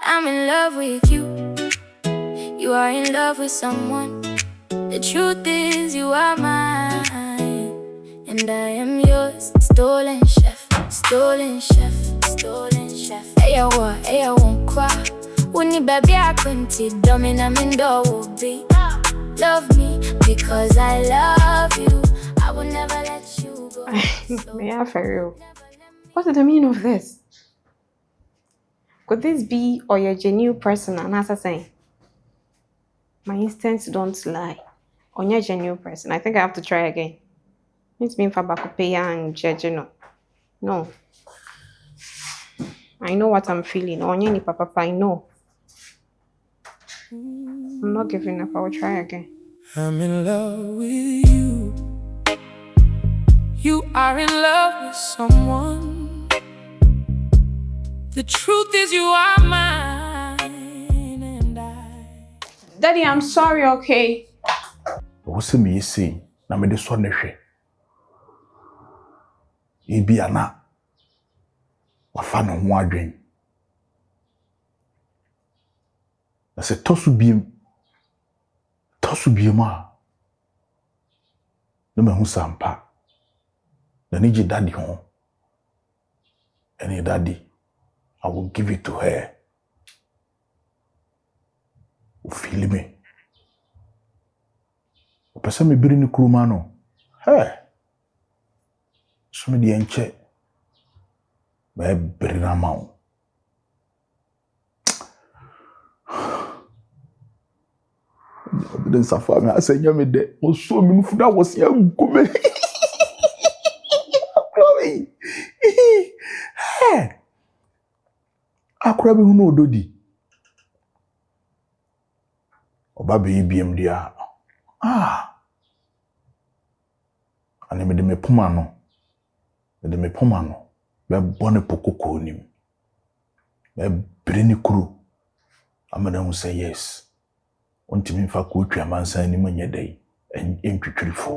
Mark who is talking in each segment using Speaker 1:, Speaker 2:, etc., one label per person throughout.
Speaker 1: I'm in love with you. You are in love with someone. The truth is you are mine, and I am yours. Stolen chef, stolen chef, stolen chef. Hey, I won't cry. When you baby, I couldn't dominant in the will be. Love me because I love you. I will never let you go.
Speaker 2: Yeah, for real. What is the meaning of this? Could this be or your genuine person? And as I say, my instincts don't lie. On your genuine person, I think I have to try again. It's mean for Bakupeya and judging. No. I know what I'm feeling. On any papa, I know. I'm not giving up. I will try again.
Speaker 1: I'm in love with you. You are in love with someone. The truth is you are mine, and I.
Speaker 2: Daddy, I'm sorry, okay?
Speaker 3: What's me saying? Na me de so na hwe. E bia na wa fa no ho adwen. Na se tosu biem a no me hu sampa. Na ni je daddy ho. Any daddy, I will give it to her. You feel me? Pesa me biri ni kuruma no. Hey. So me di enche. Me biri na ma o. Den safa me asenya me de. O so me nufu da wo se agume. Hey. Akura bi hu no ododi. Oba be biem dia. Ane me de me poma no. Be bone pokoko nim. Be breni kuru. Amana hu say yes. Ontimi fa ko twa mansan ni manya dai. Entwitwirifo.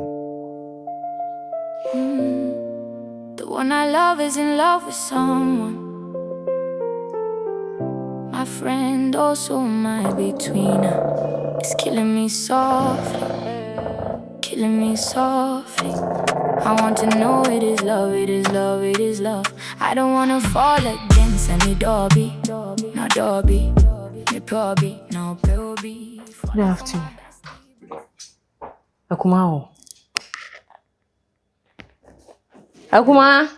Speaker 1: The one I love is in love with someone. My friend also my betweener. It's killing me softly, killing me softly. I want to know it is love, it is love, it is love. I don't wanna fall against any Dobby, no Dobby, me Pobby, no Pobby.
Speaker 2: Good afternoon. Akuma. Akuma.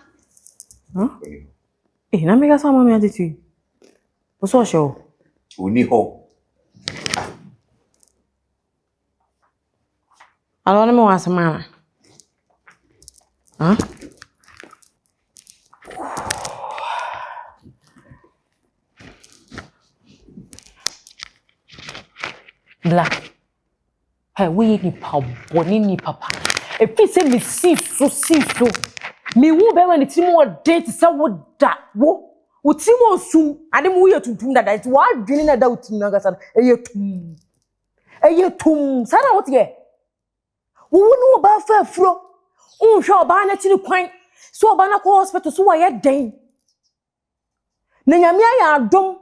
Speaker 2: Huh? Eh, na mega sama me atitu. What's your show?
Speaker 3: Oni ho.
Speaker 2: Alona me wasa mama. Huh? Black. Hey, we ni pa boni ni papa. If you say me see so. Me wo be when the team wo date say wo da wo. Wo team wo sum. Ade mo ye tuntum da it wa dwene na da wo team na gasa. Eye tum. Sada what ye? Wo no ba fa afuro. Unhwe oba na tini kwan. So oba na ko hospital so wa ye den. Na nyame ya adom.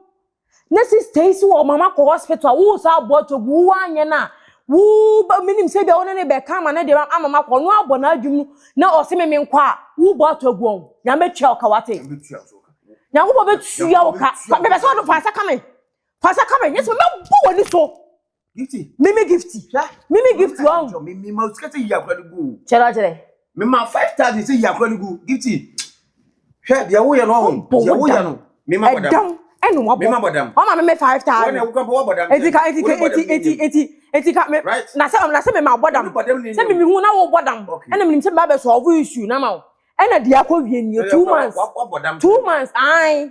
Speaker 2: Na sister isi wo mama ko hospital wo sa aboto gu anye na. Wo ba minim se bia wona ne be ka ma na de amama ko no abo na adwum na o se me nkwa wo bo atogu on nya me twa ka wate nya wo bo betua wo ka be be so do fasa kame yes me bo woni so
Speaker 4: gifty
Speaker 2: mimi gifty on
Speaker 4: me ma skete yi akwa gu
Speaker 2: chere
Speaker 4: me ma 5000 se yi akwa gu gifty hwe de wo ye no ho de wo ye no me ma bodam
Speaker 2: enu mo
Speaker 4: me ma bodam
Speaker 2: o ma me 5000
Speaker 4: wona wo ka bo bodam
Speaker 2: eti ka me na se me ma bodam se me hu na wo bodam ena me se me ba solve issue na ma ena dia ko wie ni 2 months 2 months ai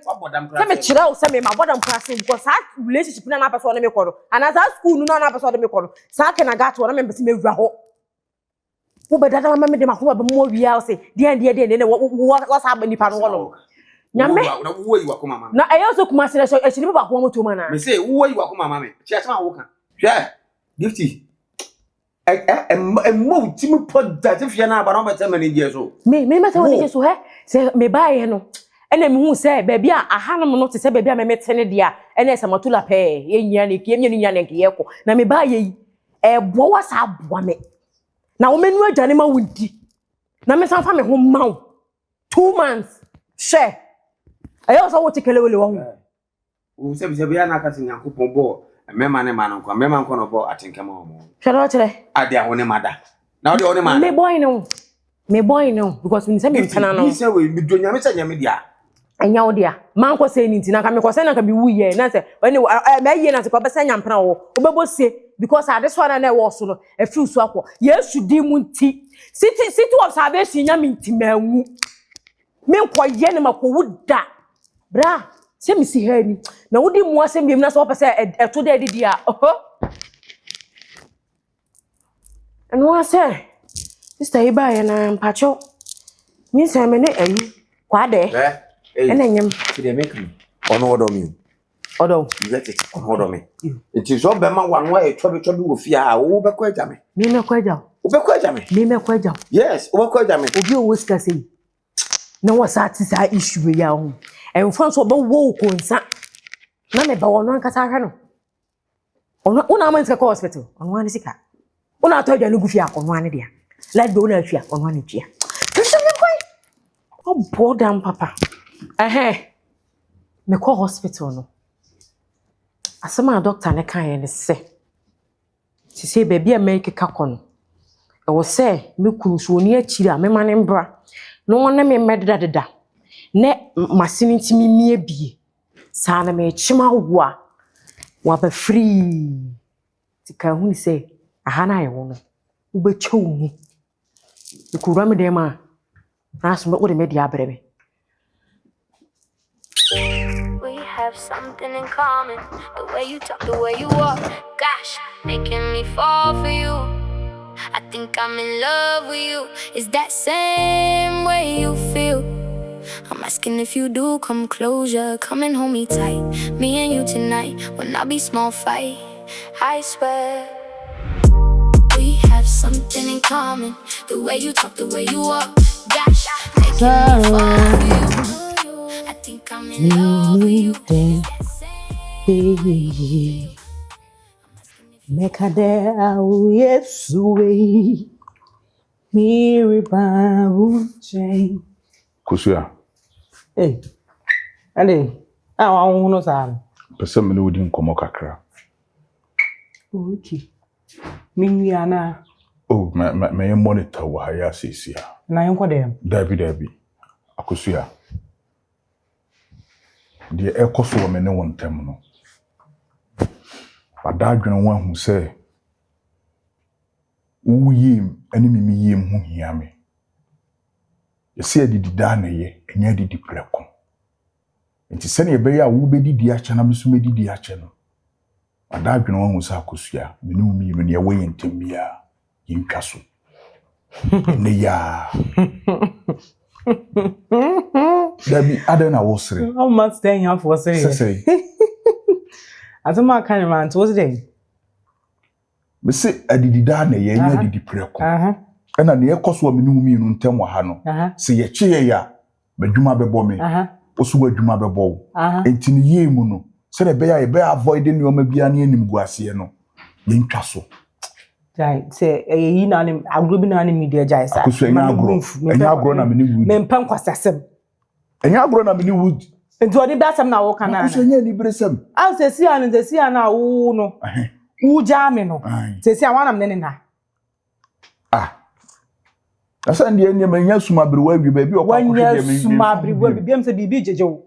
Speaker 2: se me kire o se me ma bodam class because that relationship na person na me kodo and as school no na person na me kodo sa ke na gato na me be se me wura ho wo be dada ma me de ma ko ba mo wi house de ne wo sa ba nipa no wo no nyame
Speaker 4: na wo yi wako mama
Speaker 2: na eyo so kuma sele so e chiri ba ko mo to ma na
Speaker 4: me say wo yi wako mama me chia chama wo kan hwe gifty mo timi pod that if you na ba no better many years so
Speaker 2: me ma say what so he say me buy he no ene me hu say baby a ahanum no te say baby a me metene dia ene se matula pe ye nyia ne kie nyia ne nke yeko na me ba ye bo wa sa aboa me na wo menu adwane ma wundi na me san fa me ho maw 2 months share ayo so wo tikelewele wo
Speaker 4: wo se bi ya na ka sin yakopon bo mema ne ma no kwa mema nko no bo atenkema wo
Speaker 2: share chire
Speaker 4: ade a wo ne mada na wo ne ma
Speaker 2: me boy no because we say me ntana no
Speaker 4: ni se we mi do nyame se nyame dia
Speaker 2: enya wo dia man ko say ni ntina ka me ko say na ka bi wuye na say when me ye na se ko be say nyampra wo obebo se because ade so na e wo so no e fi so akọ yesu di mu nti city observation nyame nti manwu me ko ye ne mako wuda bra se mi si ha ni na wodi mu asem bi na so pese e to da didi a eno ase sister iba ye na mpacho mi se me ne ayi kwa de ena nyem
Speaker 4: ti de make me ono odo mi
Speaker 2: odo
Speaker 4: get it odo me it is all be ma wan e twa bi wo fia a wo be ko aja me
Speaker 2: mi me kwa aja
Speaker 4: wo be ko aja me
Speaker 2: mi me kwa aja
Speaker 4: yes wo be ko aja me
Speaker 2: obi o sika sei na wo sa ti sa issue ya ho en fon so be wo ko nsa na me ba wono nkasa hwe no ono una man sika ko hospital ono ani sika una ato adwa no gufia ono ani dia let go na afia ono ani tia so me kwai o bodam papa me ko hospital no asema doctor ne kan ye ne se ti se baby a make ka kono e wo se me kuru so oni akiri a me mane mbra no wona me mededa ne masini ntimi mie bie sa na me chima wa ba free ti ka hu ni se aha na ye wo no wo be chew mu ikura me dem a na so me wo de me dia brebe.
Speaker 1: We have something in common. The way you talk, the way you walk. Gosh, making me fall for you. I think I'm in love with you. Is that same way you feel? I'm asking if you do come closure. Come and hold me tight. Me and you tonight will not be small fight. I swear. We have something in common. The way you talk, the way you walk. Gosh, making me fall for you. I think I'm in love with you.
Speaker 2: Mekade au Yesu we miri babu chain
Speaker 3: Kusua
Speaker 2: ale awa wono sa
Speaker 3: pese me no di nkomo kakra
Speaker 2: okay minwi ana
Speaker 3: me monitor wa ya sisia
Speaker 2: na yenko dem
Speaker 3: dabi akusua de ekoso me ne wontem no adadwene wa hu se uyim ani mimi yim hu hia me yesi adidi da na ye enya adidi preko nti se ne be ya wo be didi a che na me so me didi a che no adadwene wa hu se akusua me ne umi me ne wo yentem bia yintwa so ne ya dabi adena wo sere
Speaker 2: how much staying here for say Azuma kan man to was dey
Speaker 3: me se adidi da na ye nya adidi preko ena ne ekoso me ne umi no ntem wa ha no se ye kye ya badwuma bebo me osu badwuma bebo enti ne ye mu no se ne be ya ye be avoid ne oma bia ne anim guase no ye ntwa so
Speaker 2: jai se yi na ne agro bi na ne media jai sa
Speaker 3: enya agro na me ne wood
Speaker 2: me mpan kwasasem
Speaker 3: enya agro na me ne wood
Speaker 2: enti odi bi asem na wo kana na
Speaker 3: kusanya ni bresem
Speaker 2: an sesi a na wo no wo jame no sesi a wanam ne na
Speaker 3: asa ndie ne manya sumabrewa bi ba bi okwa
Speaker 2: kwahwe me sumabrewa bi biam se bibi jejewo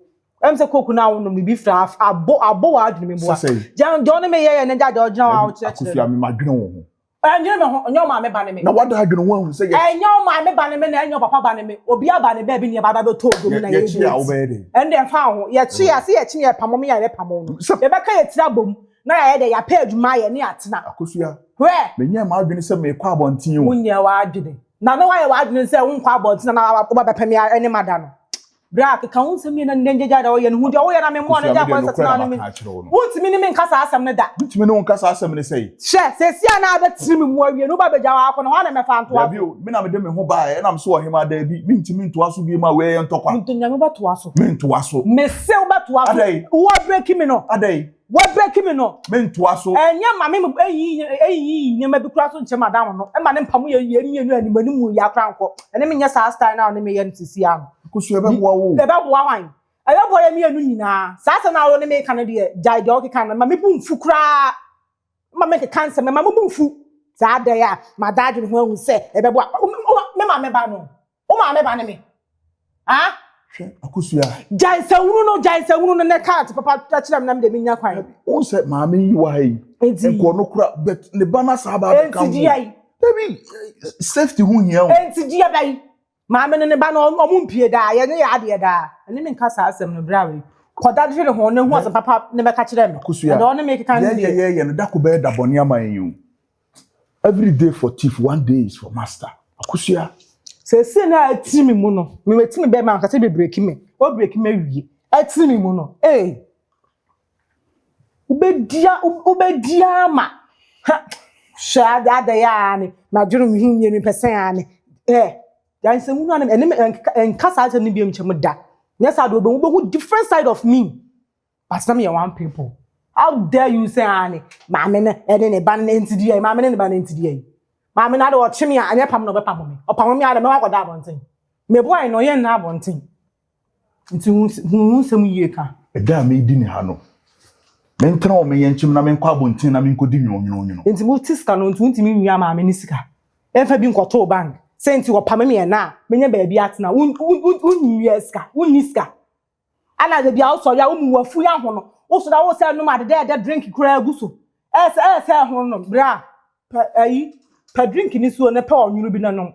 Speaker 2: em se koku na wo no bibi fra abo wa adwene me boa jan don me ye ne jaje ogina wa wo kire
Speaker 3: akufia me madwene wo ho
Speaker 2: enye me ho onyo ma me ba ne me
Speaker 3: na wada adwene wo hu se ye
Speaker 2: enye ma me ba ne me na enye papa ba ne me obi aba ne ba bi ne ba to ogum na ye
Speaker 3: ye chia wo be de
Speaker 2: ende fa ho ye chia se ye chi ye pamo me ye pamo no ye be ka ye tira bom na ye de ya pa adwuma ye ne atena
Speaker 3: akufia
Speaker 2: hwe
Speaker 3: menya ma adwene se me kwa abonten wo
Speaker 2: munya wa adwene na me wa ye wa adwene se wo nkwa abonten na wa ba pemi ene mada no Bra ka won se me na ndenjeja da wo ye no hu de wo ye na me mo na ja ko se na me won ti me ni me nkasa asem ne da
Speaker 3: Ntimi ne nkasa asem ne sei
Speaker 2: she se sia na abetiri me mu awie no ba beja wa akọ no ho na me fa nto
Speaker 3: Dabi o me na me de me ho ba e na me so wo hema da bi me ntimi nto aso bi ma we ye ntokwa
Speaker 2: ntonya me ba to aso
Speaker 3: me nto aso
Speaker 2: me se wo ba to aso wo break me no
Speaker 3: adai
Speaker 2: wo break me no
Speaker 3: me nto aso
Speaker 2: enya ma me eyi ne ma bi kura so nche madam no e ma ne mpam ye mienu animani mu ya kra nko ene me nya sa style na ne me ye ntisi am
Speaker 3: kusu ebe boa wo
Speaker 2: ebe boa wan ebe boa ye mienu nyina sa sa na wo ne me kan de jai de o ke kan ma me bu mfu kra ma me ke cancer me ma bu mfu za da ya ma da dwene ho ahu se ebe boa me ma me ba no o ma me ba ne me ha
Speaker 3: akusu ya
Speaker 2: jai sa wunu no ne cat papa ta kira me na me de me nya kwan
Speaker 3: o se ma me yi wa hai enko no kura but ne bana sa ba ka
Speaker 2: enti ji ai
Speaker 3: Baby, safety hu hia o
Speaker 2: enti ji ai ma me ne ba no omu mpie da ye ne ya de da ene me nka sa asem no bra we koda de ho ne hu asa papa ne be ka kira me
Speaker 3: akusu
Speaker 2: da one me kan
Speaker 3: ye no da ko be da boni ama yen every day for thief one day is for master akusu ya
Speaker 2: se na atimi mu no me wetimi be ma nkase be break me o break me wie atimi mu no ubedia ma shada da ya ni ma dwuru mi himye ni pesen ya ni dan se mu no na enkasa ate ni biem chem da nya sa do obehu different side of me but some you one people how dare you say ani ma me ne ene ne ban ne ntidi ai ma me ne ban ne ntidi ai ma me na de o chimi anya pam no be pam me o pam me ada me wa koda abonten me boy no ye na abonten nti hu nsem yie ka
Speaker 3: eda me di ni ha no me ntra o me yenchim na me nkwa abonten na me nkodi nwonwonwo
Speaker 2: nti mu tiska no nti mi nwia ma me ni sika enfa bi nkoto bank senti wo pam me na menye ba bi atena unyi sika unyi sika ala de bia so ya umu wafu ya ho no wo so da wo se no ma de drink kura aguso ese ho no bra pa drink ni so ne pa onwuru bi na no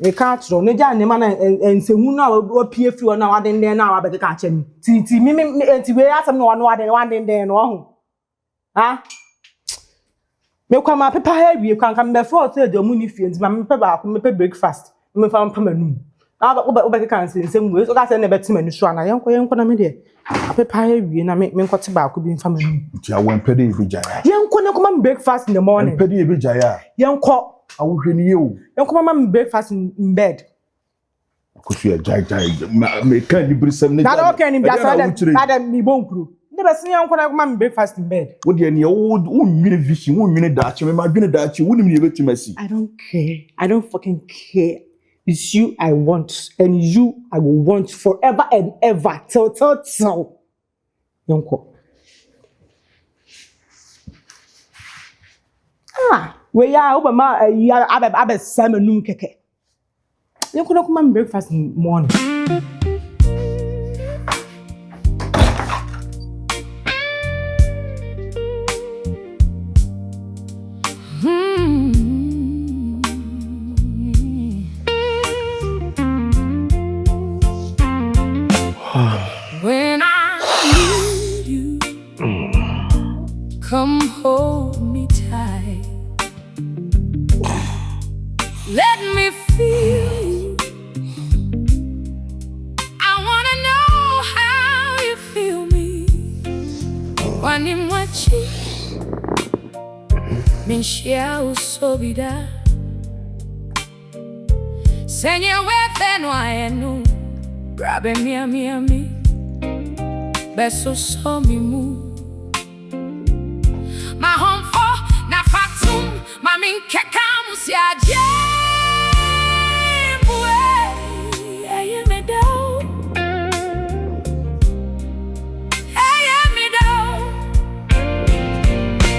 Speaker 2: e ka tro ne ja ne ma na ensehun na wo pie fi na wa den na wa be ka che mi ti mi enti we asem no wa den no ho ha me kwa ma pepa ha wie kwa kan be for say de mu ni fie enti ma me pe ba ko me pe breakfast me fa mpa manum na wo be ka nsem we so ka say ne beti manu so na yenko na me de pepa ha wie na me nkote ba ko bi mfa manum
Speaker 3: nti awon pede e bi jaya
Speaker 2: yenko ne ko ma breakfast in the morning
Speaker 3: pede e bi jaya
Speaker 2: yenko
Speaker 3: awohwe ni ye o
Speaker 2: yenko ma breakfast in bed
Speaker 3: akusu ya jai me kan ni brisem ne
Speaker 2: na okay ni biasa da mi bonkuru ne be sin yenko na ko ma breakfast in bed
Speaker 3: wo de ne wo nwine vision wo nwine daache me ma dwene daache wo ni me betimasi
Speaker 2: I don't care. I don't fucking care. It's you I want, and you I will want forever and ever. Till. Yonko. We ya Obama ya abe salmon keke. Yonko na come breakfast in morning.
Speaker 1: When I need you, come hold me tight. Let me feel you. I wanna know how you feel me. When in my cheek, minshia usobida. Senye wefe no ayenu. Grabe mi. Beso so mi mu. Ma home for na fatum. Ma min keka musi aje. Eye me do.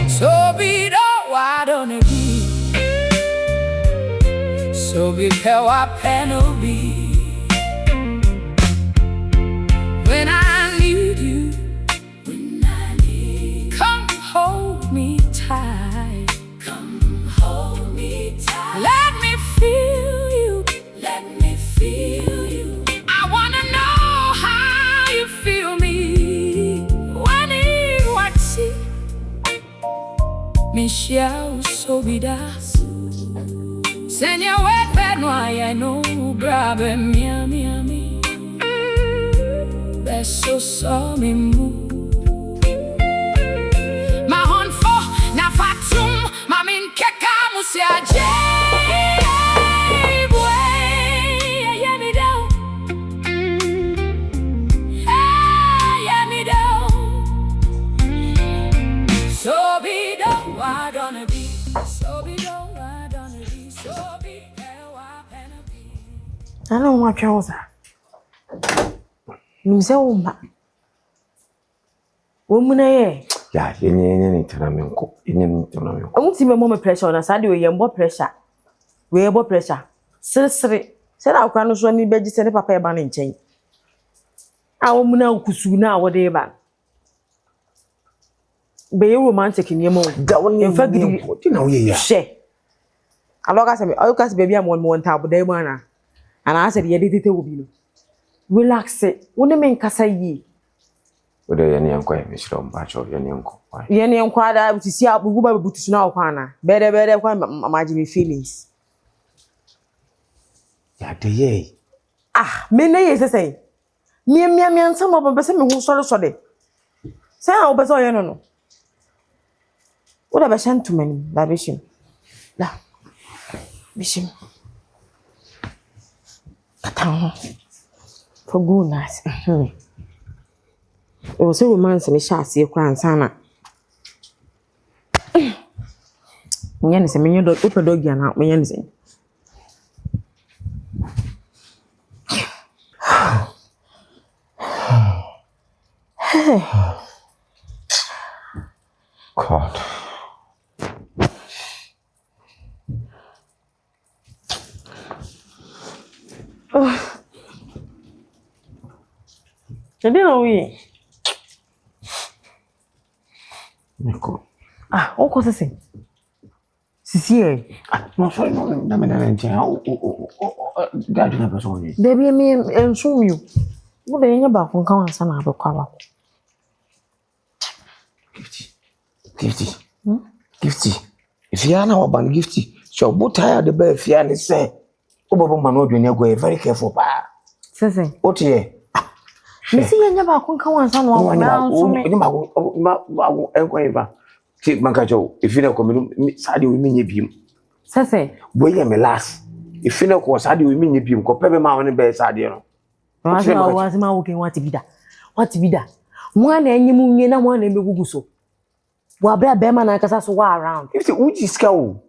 Speaker 1: So be do why don't it be? So be pay wa penal be. When I need you, come hold me tight. Come hold me tight. Let me feel you. I wanna know how you feel me. When you watch it, Michelle Sobida. Send your wet bed, no, I know, grab me. so saw me move. My horn for na fatum, my min keka musia jay. Yeah, me down. Yeah, me down. So be done, why don't it be? So be done, why don't it be? So be why can it be?
Speaker 2: I don't want troubles. Mzee Woman,
Speaker 4: yeah, any tenamenco, any tenamenco.
Speaker 2: I won't see my mom pressure on a side way, and more pressure. We have more pressure. Sister, said our crown so many bedges and a papa banning chain. Our woman could soon now what they ban. Be romantic in your mom.
Speaker 4: Down in fact, you know, yeah.
Speaker 2: Share. I look at me, I'll cast baby, I'm 1 more time, but they wanna. And I said, yeah, it will be. Relax it. What do you mean, Casay?
Speaker 4: Whether any uncle, Miss Batch of your uncle.
Speaker 2: Yenny inquired to see how we go to snow, Pana. Better, imagine me feelings.
Speaker 4: Yeah, the yea.
Speaker 2: Ah, many years, I say. Me and some of them, who solo sorry. Say, I'll be so, you know. What about gentlemen, that vision? La vision. For goodness. It was a romance in the chassis of Crown Sana. Yenny, a million open dog and out my ensign.
Speaker 4: God.
Speaker 2: You know, we.
Speaker 4: Nico.
Speaker 2: Ah, what was I saying? Sisi,
Speaker 4: No, sorry, no, I'm Dad never saw you.
Speaker 2: there be me and show you. What are you about from Cowan Sana?
Speaker 4: Gifty. Gifty. If you are now about Gifty, so both tired the bear, Fianny say, Obo Mano, when you go very careful, pa.
Speaker 2: Sisi,
Speaker 4: What here?
Speaker 2: you see, you never come Cowan Sana.
Speaker 4: Mankajo, if you know, Sadi will mean you.
Speaker 2: Sisi,
Speaker 4: William, last. If you know, was Sadi will mean you, compare my own bed, Sadio.
Speaker 2: was my walking what to be that? What to be that? One and you moon, and one and be Guguso. Wabra Beman and Casasso around.
Speaker 4: If the Uji scowl,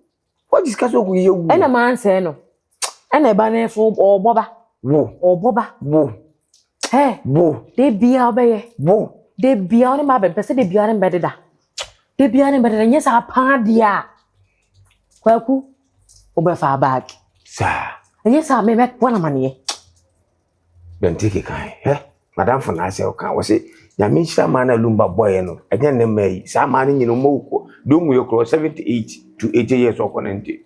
Speaker 4: what discuss with you?
Speaker 2: And a man say no. And a banner for or Boba.
Speaker 4: Whoa,
Speaker 2: Or Boba.
Speaker 4: whoa,
Speaker 2: Hey,
Speaker 4: whoa,
Speaker 2: they be our bay.
Speaker 4: whoa.
Speaker 2: They be on my bed, but they be on better. They be on better than yes, our pardia. Kwaku, over far back.
Speaker 4: Sir,
Speaker 2: And yes, I may make one money.
Speaker 4: then take a kind, eh? Madame for myself can was it? Yamisha man a lumba boy, no. Again, the May, some man in Moko, doom will cross 78 to 80 years of Conente.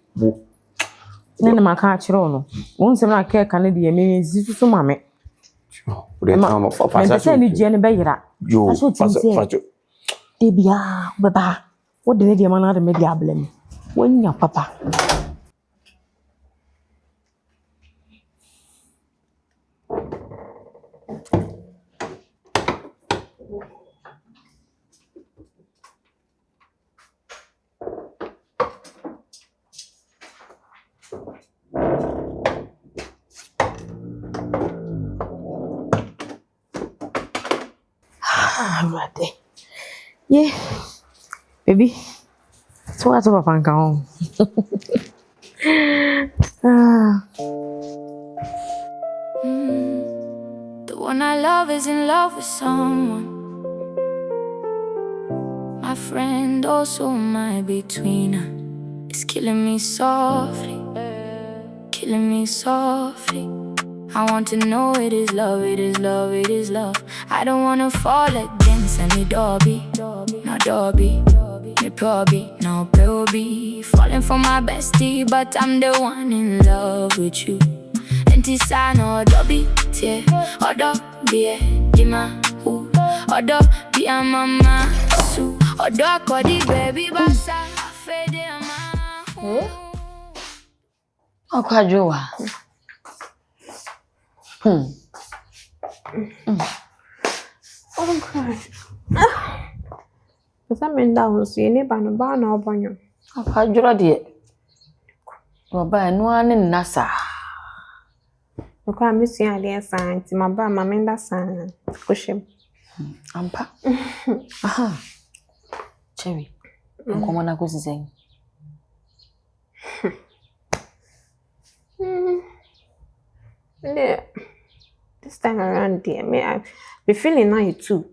Speaker 2: Then my catch on. Once I care Canadian means this is so mammy. And send Jenny Bayra.
Speaker 4: You,
Speaker 2: That's what you say. They be baba. What the lady man out of media blame? When your papa. Right. Yeah, baby. So what's up, Papa?
Speaker 1: The one I love is in love with someone. My friend, also my betweener, is killing me softly, killing me softly. I want to know it is love, it is love, it is love. I don't wanna fall against any Dobby, no Dobby, me probably, no Probby. Falling for my bestie, but I'm the one in love with you. And this I know Dobby, tie, or Dobby, Dima, who, or Dobby, mama, su, or Dobby, baby, basa, fede, mama,
Speaker 5: Oh gosh. Esa menda wonso ye neighbor no ba na obonyo.
Speaker 2: Afa dwura de. Oba enu ane nasa.
Speaker 5: Because I'm missing idea sign to my ba my menda sign. Kushem.
Speaker 2: Ampa. Aha. Cherry. Nkomo na kusisen.
Speaker 5: Yeah. This time around dear me I be feeling now you too.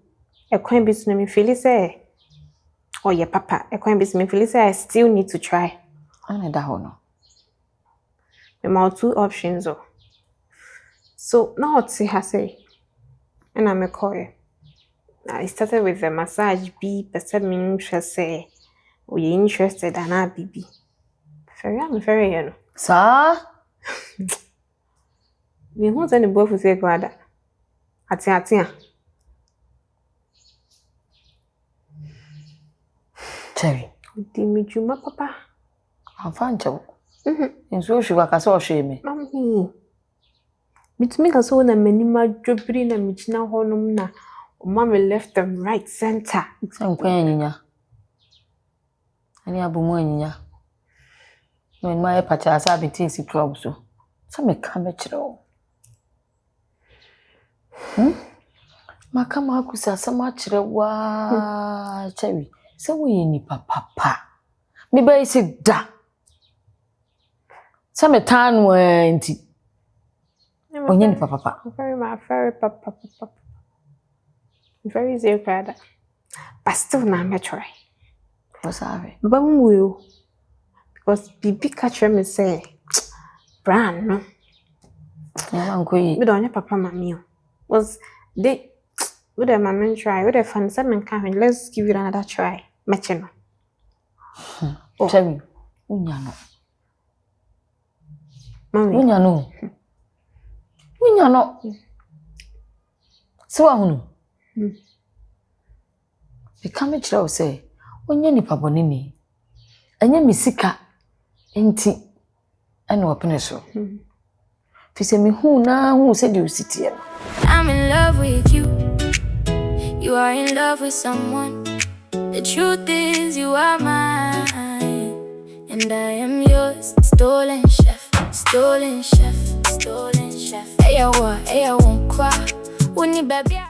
Speaker 5: A coin business me feel say oh yeah papa a coin business me feel say I still need to try.
Speaker 2: Ane da ho no.
Speaker 5: Me my two options oh. So now what see her say and I'm a call. I started with the massage B, person me interest say we interested and I BB. Very you know.
Speaker 2: Sa?
Speaker 5: Me who send the boy for say brother. Atia.
Speaker 2: Cherry.
Speaker 5: Di me juma papa.
Speaker 2: Amfa nchewo. Nso hwe ka so hwe me.
Speaker 5: Mami. Mitumi ka so na manima dwobiri na michina honum na mama left and right center.
Speaker 2: Se nkwan anyinya. Ani abomu anyinya. No ma e pacha asa betisi club so. So me ka me kire o. Maka ma kusa sama kire wa Cherry. Se wo ye ni papa. Me ba isi da. Se me tan wa nti. Onye ni papa.
Speaker 5: Very papa. Very zero brother. But still na me try.
Speaker 2: What's that?
Speaker 5: But will because bibi catch me say brand no.
Speaker 2: Yeah, man, koi.
Speaker 5: We don't papa mami was they would a man try would a fun some kind let's give it another try matching.
Speaker 2: Cherry, unya no. So ahunu. Be come chira say onye nipa boni ni. Anya misika enti ana opene so. Fi se mi hu se di usiti e.
Speaker 1: I'm in love with you. You are in love with someone. The truth is you are mine, and I am yours. Stolen chef. Hey, I won't cry. When you baby.